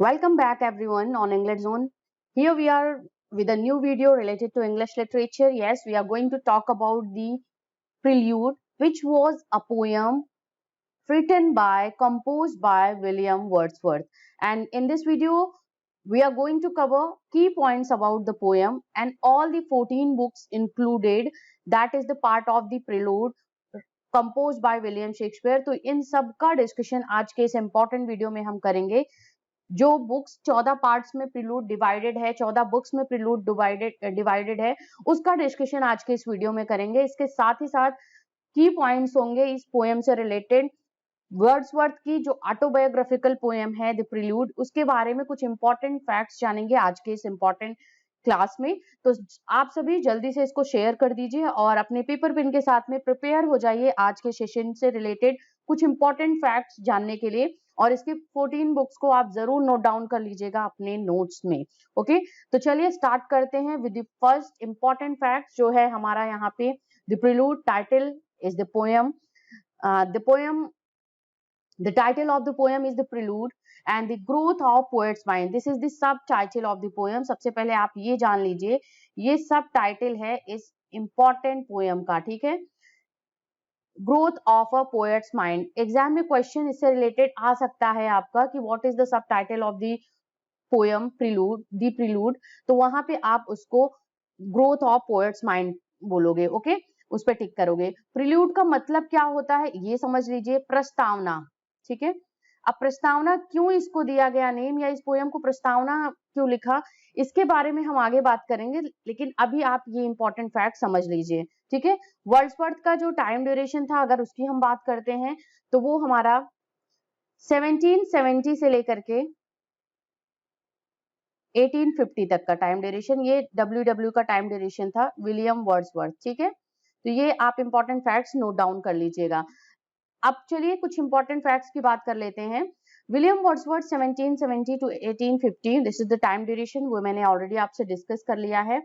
Welcome back everyone on English Zone. Here we are with a new video related to English literature. Yes, we are going to talk about the Prelude, which was a poem composed by William Wordsworth. And in this video, we are going to cover key points about the poem and all the 14 books included. That is the part of the Prelude composed by William Shakespeare. तो इन सब का discussion आज के इस important video में हम करेंगे. जो बुक्स 14 पार्ट्स में प्रिलूड डिवाइडेड है, 14 बुक्स में प्रिलूड डिवाइडेड है, उसका डिस्कशन आज के इस वीडियो में करेंगे. इसके साथ ही साथ की पॉइंट्स होंगे इस पोएम से रिलेटेड. वर्ड्सवर्थ की जो ऑटोबायोग्राफिकल पोएम है द प्रिलूड, उसके बारे में कुछ इंपॉर्टेंट फैक्ट्स जानेंगे आज के इस इंपॉर्टेंट क्लास में. तो आप सभी जल्दी से इसको शेयर कर दीजिए और अपने पेपर पेन के साथ में प्रिपेयर हो जाइए आज के सेशन से रिलेटेड कुछ इंपॉर्टेंट फैक्ट्स जानने के लिए. और इसके 14 बुक्स को आप जरूर नोट डाउन कर लीजिएगा अपने नोट्स में. ओके, तो चलिए स्टार्ट करते हैं with the first important fact जो है हमारा यहाँ पे. The prelude title is the poem. The title of the poem is the Prelude and the Growth of Poet's Mind. This is the subtitle of the poem. सबसे पहले आप ये जान लीजिए, ये सबटाइटल है इस important poem का. ठीक है, growth of a poet's mind. Exam में क्वेश्चन इससे रिलेटेड आ सकता है आपका कि what is the subtitle of the poem prelude, the prelude. तो वहां पे आप उसको ग्रोथ ऑफ पोएट्स माइंड बोलोगे. ओके, उस पर टिक करोगे. प्रिलूड का मतलब क्या होता है ये समझ लीजिए, प्रस्तावना. ठीक है, अब प्रस्तावना क्यों इसको दिया गया नेम, या इस पोएम को प्रस्तावना क्यों लिखा, इसके बारे में हम आगे बात करेंगे. लेकिन अभी आप ये इंपॉर्टेंट फैक्ट समझ लीजिए. ठीक है, वर्ड्सवर्थ का जो टाइम ड्यूरेशन था, अगर उसकी हम बात करते हैं तो वो हमारा 1770 से लेकर के 1850 तक का टाइम ड्यूरेशन, ये WW का टाइम ड्यूरेशन था, विलियम वर्ड्सवर्थ. ठीक है, तो ये आप इंपॉर्टेंट फैक्ट्स नोट डाउन कर लीजिएगा. अब चलिए कुछ इंपॉर्टेंट फैक्ट्स की बात कर लेते हैं. William Wordsworth 1770 to 1850, this is the time duration, वो मैंने ऑलरेडी आपसे डिस्कस कर लिया है.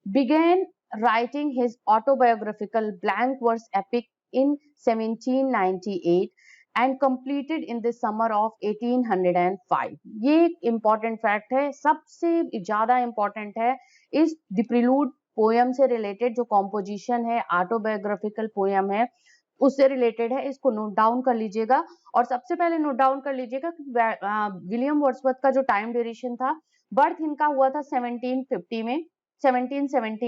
Began writing his autobiographical blank verse epic in 1798 and completed in the summer of 1805. ये एक इंपॉर्टेंट फैक्ट है, सबसे ज्यादा इंपॉर्टेंट है. इस द प्रिलूड पोएम से रिलेटेड जो कॉम्पोजिशन है, ऑटोबायोग्राफिकल पोएम है, उससे रिलेटेड है. इसको नोट डाउन कर लीजिएगा. और सबसे पहले नोट डाउन कर लीजिएगा कि विलियम वर्ड्सवर्थ का जो टाइम ड्यूरेशन था, बर्थ इनका हुआ था 1770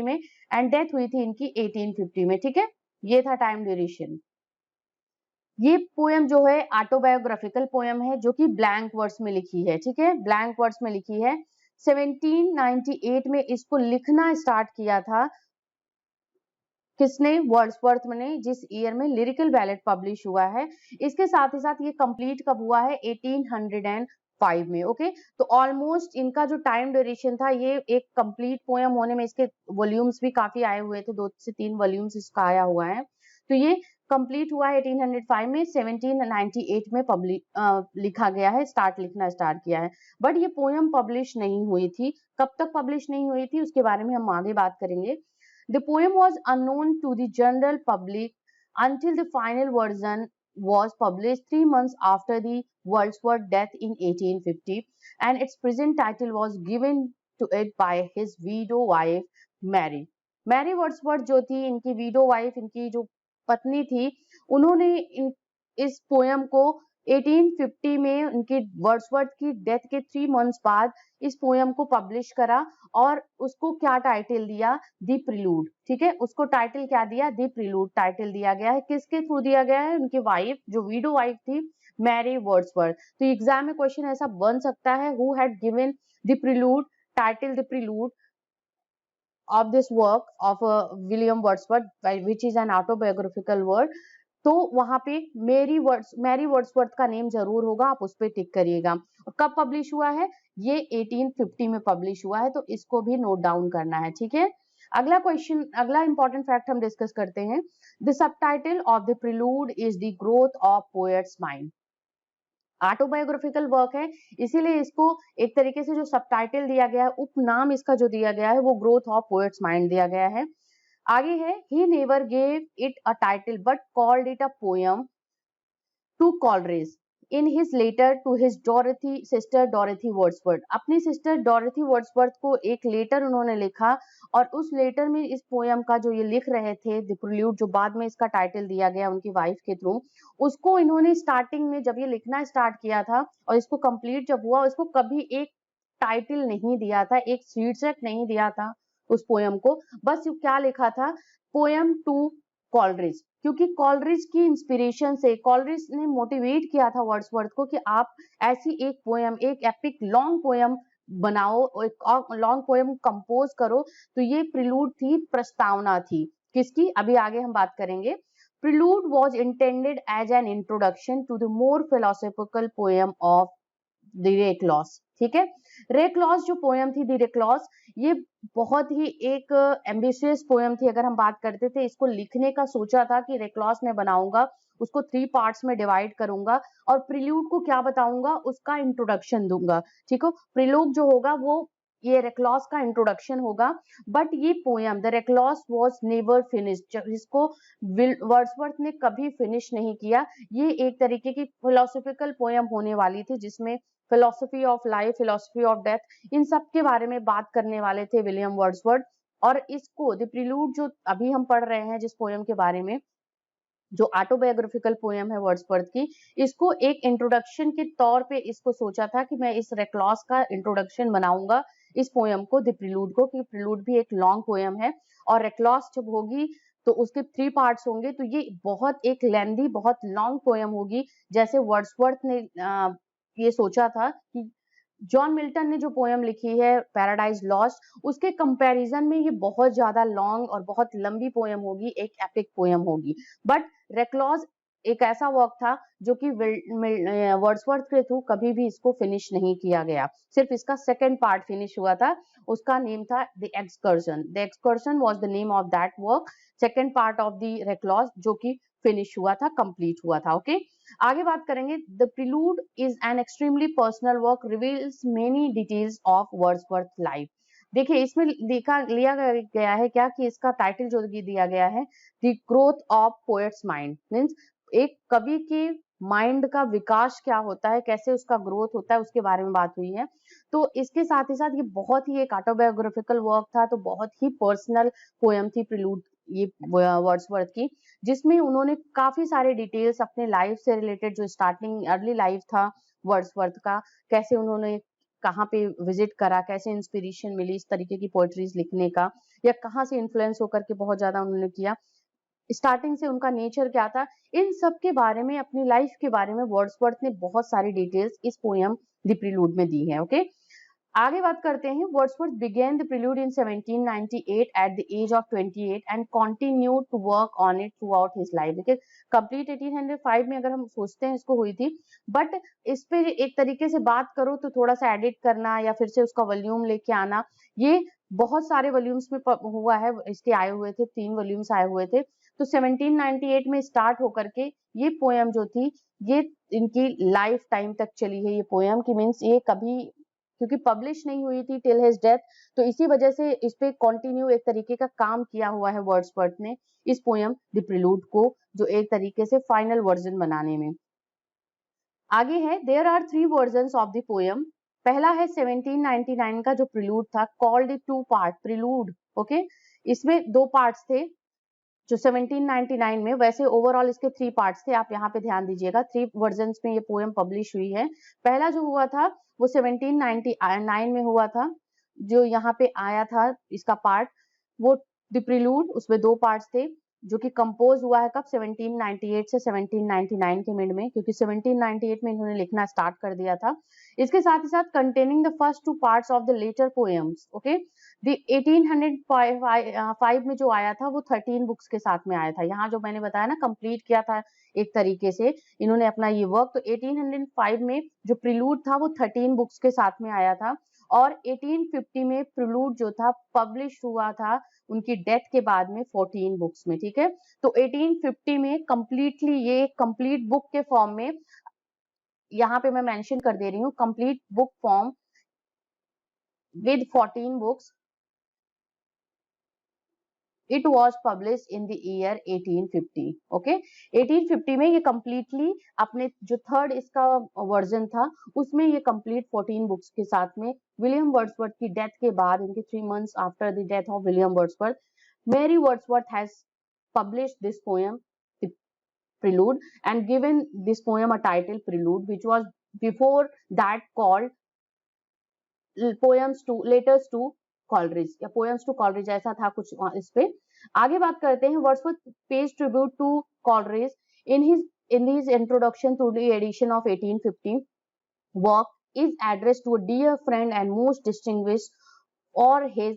में एंड डेथ हुई थी इनकी 1850 में. ठीक है, ये था टाइम ड्यूरेशन. ये पोएम जो है ऑटोबायोग्राफिकल पोएम है जो कि ब्लैंक वर्ड्स में लिखी है. ठीक है, ब्लैंक वर्ड्स में लिखी है. 1798 में इसको लिखना स्टार्ट किया था किसने, वर्ड्सवर्थ ने, जिस ईयर में लिरिकल बैलेट पब्लिश हुआ है. इसके साथ ही साथ ये कंप्लीट कब हुआ है, 1805 में. ओके, तो ऑलमोस्ट इनका जो टाइम ड्यूरेशन था, ये एक कंप्लीट पोएम होने में इसके वॉल्यूम्स भी काफी आए हुए थे, 2 से 3 वॉल्यूम्स इसका आया हुआ है. तो ये कंप्लीट हुआ है 1805 में. 1798 में लिखा गया है, लिखना स्टार्ट किया है. बट ये पोएम पब्लिश नहीं हुई थी. कब तक पब्लिश नहीं हुई थी उसके बारे में हम आगे बात करेंगे. The poem was unknown to the general public until the final version was published 3 months after the Wordsworth death in 1850, and its present title was given to it by his widow wife Mary. Mary Wordsworth जो थी, इनकी widow wife, इनकी जो पत्नी थी, उन्होंने इस poem को 1850 में उनकी वर्ड्सवर्थ की डेथ के 3 मंथ्स बाद इस पोएम को पब्लिश करा और उसको क्या टाइटल दिया, द प्रिलूड. ठीक है, उसको टाइटल क्या दिया, द प्रिलूड टाइटल दिया गया है. किसके थ्रू दिया गया है, उनकी वाइफ, जो विडो वाइफ थी, मैरी वर्ड्सवर्थ. तो एग्जाम में क्वेश्चन ऐसा बन सकता है, who had given the prelude, title the prelude of this work of William Wordsworth, which is an autobiographical work. तो वहां पे मैरी वर्ड्सवर्थ का नेम जरूर होगा, आप उस पर टिक करिएगा. कब पब्लिश हुआ है, ये 1850 में पब्लिश हुआ है, तो इसको भी नोट डाउन करना है. ठीक है, अगला क्वेश्चन, अगला इंपॉर्टेंट फैक्ट हम डिस्कस करते हैं. The subtitle of the prelude is the growth of poet's mind. Autobiographical work है, इसीलिए इसको एक तरीके से जो सबटाइटल दिया गया है, उपनाम इसका जो दिया गया है, वो ग्रोथ ऑफ पोएट्स माइंड दिया गया है. आगे है, he never gave it a title but called it a poem to Coleridge. In his letter to his Dorothy sister Dorothy Wordsworth, अपनी सिस्टर डोरेथी वर्ड्सवर्थ को एक लेटर उन्होंने लिखा और उस लेटर में इस पोयम का जो ये लिख रहे थे द प्रिल्यूड, जो बाद में इसका टाइटल दिया गया उनकी वाइफ के थ्रू, उसको इन्होंने स्टार्टिंग में जब ये लिखना स्टार्ट किया था और इसको कंप्लीट जब हुआ, इसको कभी एक टाइटल नहीं दिया था, एक शीर्षक नहीं दिया था उस पोयम को, बस क्या लिखा था, पोयम टू कॉलरिज, क्योंकि कॉलरिज की इंस्पिरेशन से कॉलरिज ने मोटिवेट किया था वर्ड्सवर्थ को कि आप ऐसी एक पोयम, एक एपिक लॉन्ग पोयम बनाओ, एक लॉन्ग पोयम कंपोज करो। तो ये प्रिलूड थी, प्रस्तावना थी किसकी, अभी आगे हम बात करेंगे। Prelude was intended as an introduction to the more philosophical poem of the recluse, ठीक है। रेक्लॉस जो पोयम थी, द रेक्लॉस, ये बहुत ही एक एम्बिशियस पोयम थी। अगर हम बात करते थे, इसको लिखने का सोचा था कि रेक्लॉस में बनाऊंगा, उसको 3 पार्ट्स में डिवाइड करूंगा और प्रिल्यूड को क्या बताऊंगा, उसका इंट्रोडक्शन दूंगा, ठीक है। प्रिलूड जो होगा वो ये रेक्लॉस का इंट्रोडक्शन होगा, बट ये poem the recluse was never finished, जिसको वर्ड्सवर्थ ने कभी फिनिश नहीं किया। ये एक तरीके की फिलोसॉफिकल पोयम होने वाली थी, जिसमें philosophy of life, philosophy of death, इन सब के बारे में बात करने वाले थे विलियम वर्ड्सवर्थ। और इसको द प्रिल्यूड जो अभी हम पढ़ रहे हैं जिस पोयम के बारे में, जो ऑटोबायोग्राफिकल पोयम है वर्ड्सवर्थ की, इसको एक इंट्रोडक्शन के तौर पे इसको सोचा था कि मैं इस रेक्लॉस का इंट्रोडक्शन बनाऊंगा इस पोयम को, द प्रिल्यूड को, कि प्रिल्यूड भी एक लॉन्ग पोयम है और रेक्लॉस जब होगी तो उसके 3 पार्ट्स होंगे, तो ये बहुत एक लेंदी, बहुत लॉन्ग पोयम होगी, जैसे वर्ड्सवर्थ ने ये सोचा था कि जॉन मिल्टन ने जो पोयम लिखी है पैराडाइज लॉस्ट, उसके कंपैरिजन में ये बहुत ज्यादा लॉन्ग और बहुत लंबी पोयम होगी, एक एपिक पोयम होगी। बट रेक्लॉज एक ऐसा वर्क था जो कि वर्ड्सवर्थ के थ्रू कभी भी इसको फिनिश नहीं किया गया, सिर्फ इसका सेकंड पार्ट फिनिश हुआ था, उसका नेम था the excursion. The excursion was the name of that work, second part of the recluse, जो कि फिनिश हुआ था, कंप्लीट हुआ था। ओके, आगे बात करेंगे। The prelude is an extremely personal work, reveals many details of Wordsworth life. देखिए इसमें लिया गया है क्या कि इसका टाइटल जो दिया गया है, the growth of poet's mind, means एक कवि के माइंड का विकास क्या होता है, कैसे उसका ग्रोथ होता है, उसके बारे में बात हुई है। तो इसके साथ ही साथ ये बहुत ही एक ऑटोबायोग्राफिकल वर्क था, तो बहुत ही पर्सनल पोयम थी प्रिलूड ये वर्ड्सवर्थ की, जिसमें उन्होंने काफी सारे डिटेल्स अपने लाइफ से रिलेटेड, जो स्टार्टिंग अर्ली लाइफ था वर्ड्सवर्थ का, कैसे उन्होंने कहाँ पे विजिट करा, कैसे इंस्पिरेशन मिली इस तरीके की पोएट्रीज लिखने का, या कहाँ से इन्फ्लुएंस होकर के बहुत ज्यादा उन्होंने किया, स्टार्टिंग से उनका नेचर क्या था, इन सब के बारे में, अपनी लाइफ के बारे में वर्ड्सवर्थ ने बहुत सारी डिटेल्स इस पोयम द प्रिलूड में दी है। ओके, आगे बात करते हैं। Wordsworth began the prelude in 1798 at the age of 28 and continued to work on it throughout his life। देखिए कंप्लीट 1805 में अगर हम सोचते हैं इसको हुई थी, बट इस पे एक तरीके से बात करो तो थोड़ा सा एडिट करना या फिर से उसका वॉल्यूम लेके आना, ये बहुत सारे वॉल्यूम्स में हुआ है, इसके आए हुए थे 3 वॉल्यूम्स आए हुए थे। तो 1798 में स्टार्ट होकर के ये पोयम जो थी, ये इनकी लाइफ टाइम तक चली है ये पोयम की, मीन्स ये कभी, क्योंकि पब्लिश नहीं हुई थी टिल हिज डेथ, तो इसी वजह से इस पे कंटिन्यू एक तरीके का काम किया हुआ है वर्ड्सवर्थ ने इस पोयम द प्रिलूड को, जो एक तरीके से फाइनल वर्जन बनाने में। आगे है, there are 3 versions of the poem. पहला है 1799 का जो प्रिलूड था, called the 2 part prelude. Okay, इसमें 2 पार्ट्स थे जो 1799 में, वैसे ओवरऑल इसके 3 पार्ट्स थे, आप यहाँ पे ध्यान दीजिएगा, 3 वर्जन्स में ये पोयम पब्लिश हुई है। पहला जो हुआ था वो 1799 में हुआ था, जो यहाँ पे आया था इसका पार्ट, वो द प्रिलूड, उसमें 2 पार्ट्स थे, जो कि कंपोज हुआ है कब, 1798 से 1799 के मिड में, क्योंकि 1798 में इन्होंने लिखना स्टार्ट कर दिया था। इसके साथ ही साथ containing the first 2 parts of the later poems. Okay, the 1805 में जो आया था वो 13 बुक्स के साथ में आया था। यहाँ जो मैंने बताया ना, कंप्लीट किया था एक तरीके से इन्होंने अपना ये वर्क, तो 1805 में जो प्रिलूड था वो 13 बुक्स के साथ में आया था, और 1850 में प्रिलूड जो था पब्लिश हुआ था उनकी डेथ के बाद में 14 बुक्स में, ठीक है। तो 1850 में कंप्लीटली ये कंप्लीट बुक के फॉर्म में, यहाँ पे मैं मेंशन कर दे रही हूँ, complete book form with 14 books It was published in the year 1850. Okay, 1850 में ये completely अपने जो थर्ड इसका वर्जन था उसमें ये कंप्लीट 14 बुक्स के साथ में विलियम वर्ड्सवर्थ की डेथ के बाद, इनके 3 months after the death of William Wordsworth, Mary Wordsworth has published this poem, the Prelude, and given this poem a title Prelude, which was before that called poems to letters to Coleridge या poems to Coleridge, ऐसा था कुछ इस पे। आगे बात करते हैं, Wordsworth pays tribute to Coleridge in his introduction to the edition of 1850 work is addressed to a dear friend and most distinguished or his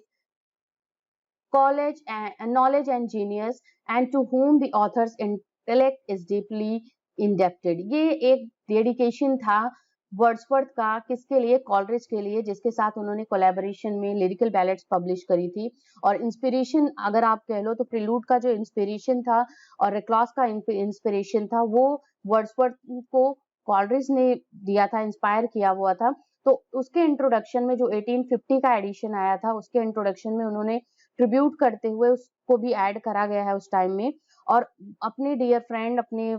knowledge and genius, and to whom the author's intellect is deeply indebted। ये एक dedication था Wordsworth का, किसके लिए? Coleridge के लिए, जिसके साथ उन्होंने कोलैबोरेशन में लिरिकल बैलेट्स पब्लिश करी थी। और इंस्पिरेशन अगर आप कह लो तो प्रिलूड का जो इंस्पिरेशन था और रिक्लॉस का इंस्पिरेशन था वो वर्ड्सवर्थ को कॉलरिज ने दिया था, इंस्पायर किया हुआ था। तो उसके इंट्रोडक्शन में जो 1850 का एडिशन आया था उसके इंट्रोडक्शन में उन्होंने ट्रिब्यूट करते हुए उसको भी ऐड करा गया है उस टाइम में। और अपने डियर फ्रेंड अपने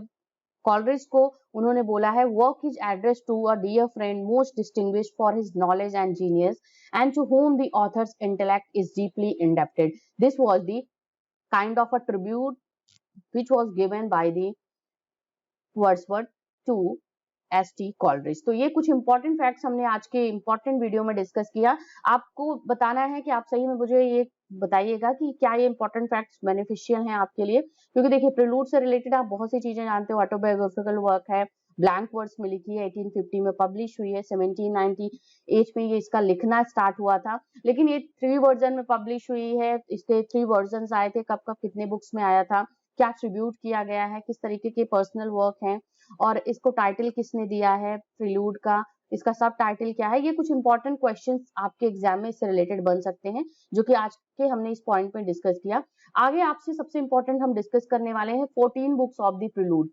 कॉलरिज को उन्होंने बोला है, work is address to a dear friend most distinguished for his knowledge and genius and to whom the author's intellect is deeply indebted. This was the kind of a tribute which was given by the Wordsworth to ST. Coleridge. तो ये कुछ important facts हमने आज के important video में discuss किया। आपको बताना है कि आप सही में मुझे ये बताइएगा कि क्या ये इंपॉर्टेंट फैक्ट्स बेनिफिशियल हैं आपके लिए, क्योंकि देखिए प्रिलूड से रिलेटेड आप बहुत सी चीजें जानते हो। ऑटोबायोग्राफिकल वर्क है, ब्लैंक वर्ड्स में लिखी है, 1850 में पब्लिश हुई है, 1798 में ये इसका लिखना स्टार्ट हुआ था, लेकिन ये 3 वर्जन में पब्लिश हुई है। इसके 3 वर्जन आए थे, कब कब कितने बुक्स में आया था, क्या ट्रिब्यूट किया गया है, किस तरीके के पर्सनल वर्क हैं, और इसको टाइटल किसने दिया है प्रिलूड का, इसका सब टाइटल क्या है। ये कुछ इंपॉर्टेंट क्वेश्चंस आपके एग्जाम में इससे रिलेटेड बन सकते हैं, जो कि आज के हमने इस पॉइंट में डिस्कस किया। आगे आपसे सबसे इंपॉर्टेंट हम डिस्कस करने वाले हैं 14 books of the prelude.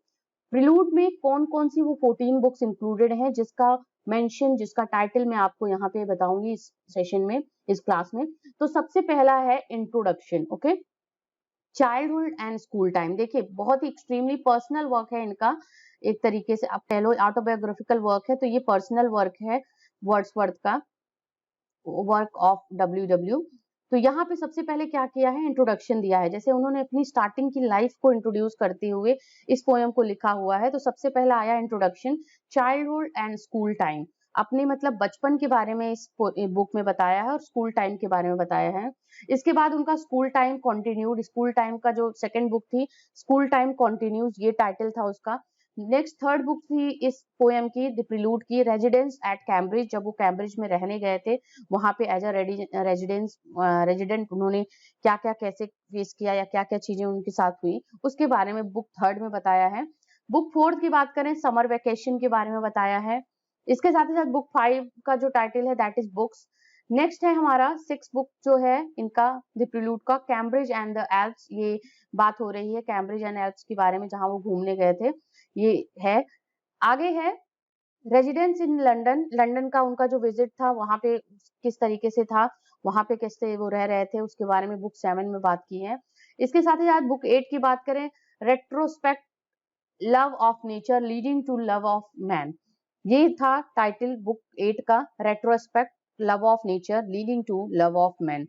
Prelude में कौन कौन सी वो 14 बुक्स इंक्लूडेड हैं जिसका मेंशन, जिसका टाइटल मैं आपको यहाँ पे बताऊंगी इस सेशन में, इस क्लास में। तो सबसे पहला है introduction. Okay, childhood and school time. देखिए बहुत ही एक्सट्रीमली पर्सनल वर्क है इनका, एक तरीके से आप कह लो ऑटोबायोग्राफिकल वर्क है, तो ये पर्सनल वर्क है वर्ड्सवर्थ का, वर्क ऑफ डब्ल्यू। तो यहाँ पे सबसे पहले क्या किया है, इंट्रोडक्शन दिया है। जैसे उन्होंने अपनी स्टार्टिंग की लाइफ को इंट्रोड्यूस करते हुए इस पोएम को लिखा हुआ है। तो सबसे पहला आया introduction, childhood and school time, अपने मतलब बचपन के बारे में इस बुक में बताया है और स्कूल टाइम के बारे में बताया है। इसके बाद उनका school time continued, school time का जो सेकंड बुक थी स्कूल टाइम कॉन्टिन्यूज, ये टाइटल था उसका। नेक्स्ट थर्ड बुक थी इस पोएम की, द प्रिलूड की, रेजिडेंस एट कैम्ब्रिज, जब वो कैम्ब्रिज में रहने गए थे वहां पे एज अ रेजिडेंट उन्होंने क्या क्या कैसे फेस किया या क्या क्या चीजें उनके साथ हुई, उसके बारे में बुक थर्ड में बताया है। बुक फोर्थ की बात करें, समर वेकेशन के बारे में बताया है। इसके साथ ही साथ बुक 5 का जो टाइटल है दैट इज बुक्स। नेक्स्ट है हमारा 6 बुक जो है इनका द प्रिलूड का, कैम्ब्रिज एंड द एल्प्स, ये बात हो रही है कैम्ब्रिज एंड एल्प्स के बारे में जहां वो घूमने गए थे, ये है। आगे है रेजिडेंस इन लंदन, लंदन का उनका जो विजिट था वहां पे किस तरीके से था, वहां पे कैसे वो रह रहे थे, उसके बारे में बुक 7 में बात की है। इसके साथ ही साथ बुक 8 की बात करें, retrospect love of nature leading to love of man, ये था टाइटल बुक 8 का, retrospect love of nature leading to love of man.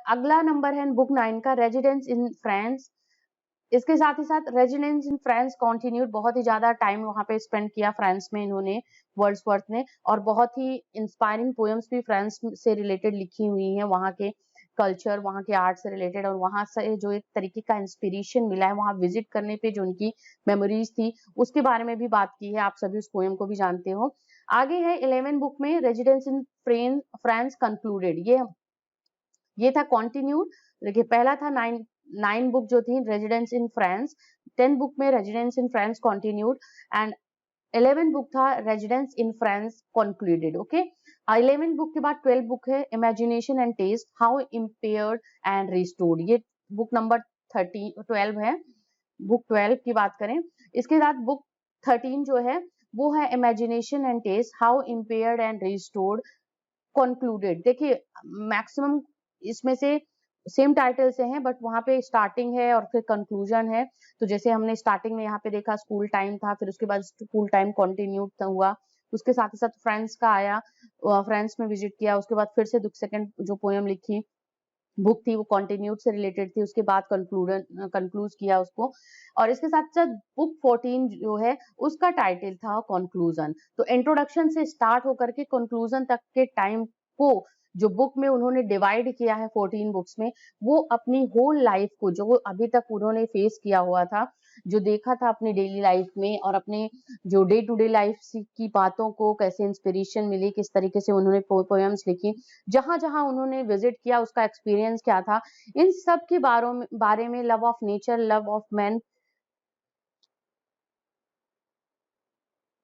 अगला नंबर है बुक 9 का, रेजिडेंस इन फ्रांस। इसके साथ ही साथ रेजिडेंस इन फ्रांस कॉन्टिन्यूड, बहुत ही ज्यादा टाइम वहां पे स्पेंड किया फ्रांस में इन्होंने, वर्ड्सवर्थ ने, और बहुत ही इंस्पायरिंग पोएम्स भी फ्रांस से रिलेटेड लिखी हुई हैं, वहां के कल्चर, वहां के आर्ट से रिलेटेड, और वहां से जो एक तरीके का इंस्पिरेशन मिला है वहां विजिट करने पे, जो उनकी मेमोरीज थी उसके बारे में भी बात की है। आप सभी उस पोएम को भी जानते हो। आगे है 11 बुक में रेजिडेंस इन फ्रांस कंक्लूडेड, ये था कॉन्टिन्यूड। देखिए पहला था 9 बुक जो थी रेजिडेंस इन फ्रांस, 10 बुक में residence in France continued, and 11 book था residence in France concluded. Okay, 11 book के बाद 12 बुक है imagination and taste, how impaired and restored, ये बुक नंबर 12 है। बुक 12 की बात करें, इसके बाद बुक 13 जो है वो है imagination and taste, how impaired and restored concluded. देखिए मैक्सिमम इसमें से सेम टाइटल से हैं, बट वहाँ पे स्टार्टिंग है और फिर कंक्लूजन है। तो जैसे हमने स्टार्टिंग में यहाँ पे देखा स्कूल टाइम था, फिर उसके बाद स्कूल टाइम कंटिन्यू हुआ, उसके साथ ही साथ फ्रेंड्स का आया, फ्रेंड्स में विजिट किया, उसके बाद फिर से सेकंड जो पोयम लिखी बुक थी वो कॉन्टिन्यूड से रिलेटेड थी, उसके बाद कंक्लूज किया उसको। और इसके साथ साथ बुक 14 जो है उसका टाइटल था कंक्लूजन। तो इंट्रोडक्शन से स्टार्ट होकर के कंक्लूजन तक के टाइम को जो बुक में उन्होंने डिवाइड किया है 14 बुक्स में, वो अपनी होल लाइफ को जो अभी तक उन्होंने फेस किया हुआ था, जो देखा था अपनी डेली लाइफ में, और अपने जो डे टू डे लाइफ की बातों को कैसे इंस्पिरेशन मिली, किस तरीके से उन्होंने पोएम्स लिखी, जहां-जहां उन्होंने विजिट किया उसका एक्सपीरियंस क्या था, इन सब के बारे में love of nature, love of man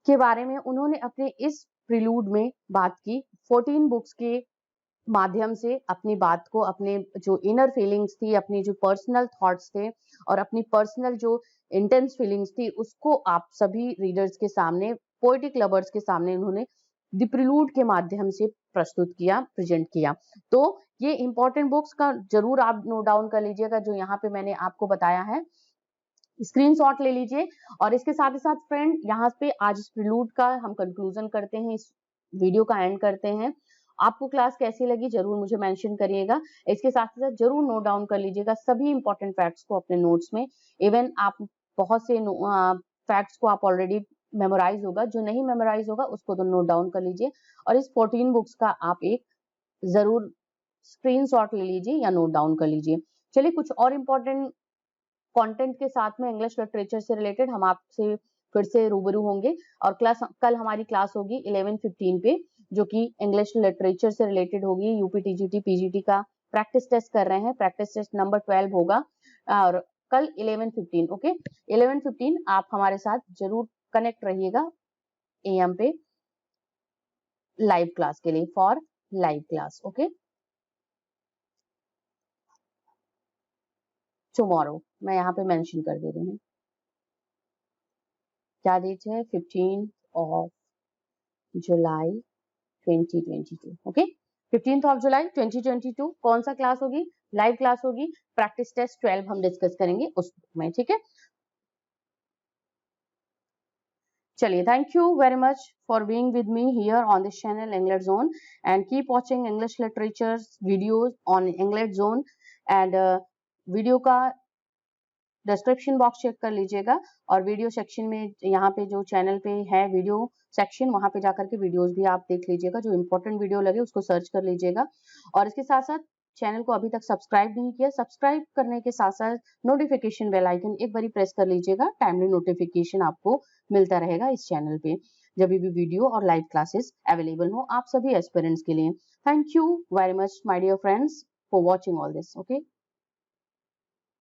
के बारे में उन्होंने अपने इस प्रिलूड में बात की। 14 बुक्स के माध्यम से अपनी बात को, अपने जो इनर फीलिंग्स थी, अपनी जो पर्सनल थॉट्स थे और अपनी पर्सनल जो इंटेंस फीलिंग्स थी, उसको आप सभी रीडर्स के सामने, पोएटिक लवर्स के सामने उन्होंने द प्रिलूड के माध्यम से प्रस्तुत किया, प्रेजेंट किया। तो ये इंपॉर्टेंट बुक्स का जरूर आप नोट डाउन कर लीजिएगा, जो यहाँ पे मैंने आपको बताया है, स्क्रीनशॉट ले लीजिए। और इसके साथ ही साथ फ्रेंड, यहाँ पे आज इस प्रिलूड का हम कंक्लूजन करते हैं, इस वीडियो का एंड करते हैं। आपको क्लास कैसी लगी जरूर मुझे मेंशन करिएगा। इसके साथ ही साथ जरूर नोट डाउन कर लीजिएगा सभी इंपॉर्टेंट फैक्ट्स को अपने नोट्स में। इवन आप बहुत से फैक्ट्स को आप ऑलरेडी मेमोराइज होगा, जो नहीं मेमोराइज होगा उसको तो नोट डाउन कर लीजिए। और इस 14 बुक्स का आप एक जरूर स्क्रीनशॉट ले लीजिए या नोट डाउन कर लीजिए। चलिए, कुछ और इम्पोर्टेंट कंटेंट के साथ में इंग्लिश लिटरेचर से रिलेटेड हम आपसे फिर से रूबरू होंगे। और कल हमारी क्लास होगी 11:15 पे, जो कि इंग्लिश लिटरेचर से रिलेटेड होगी। यूपी टीजीटी पीजीटी का प्रैक्टिस टेस्ट कर रहे हैं, प्रैक्टिस टेस्ट नंबर 12 होगा, और कल 11:15, ओके 11:15 आप हमारे साथ जरूर कनेक्ट रहिएगा एएम पे लाइव क्लास के लिए, for live class, okay. Tomorrow मैं यहाँ पे मेंशन कर दे रही हूँ, क्या डेट है, 15 of July 2022, okay 15 of July 2022 कौन सा क्लास होगी, लाइव क्लास होगी, प्रैक्टिस टेस्ट 12 हम डिस्कस करेंगे उस में, ठीक है। चलिए, thank you very much for being with me here on this channel English zone, and keep watching English literature videos on English zone. And video का डिस्क्रिप्शन बॉक्स चेक कर लीजिएगा, और वीडियो सेक्शन में यहाँ पे जो चैनल पे है वीडियो सेक्शन, वहां पे जाकर के वीडियोस भी आप देख लीजिएगा, जो इंपॉर्टेंट वीडियो लगे उसको सर्च कर लीजिएगा। और इसके साथ साथ चैनल को अभी तक सब्सक्राइब नहीं किया, सब्सक्राइब करने के साथ साथ नोटिफिकेशन बेल आइकन एक बारी प्रेस कर लीजिएगा, टाइमली नोटिफिकेशन आपको मिलता रहेगा इस चैनल पे जब भी वीडियो और लाइव क्लासेस अवेलेबल हो आप सभी एस्पिरेंट्स के लिए। Thank you very much my dear friends for watching all this, okay.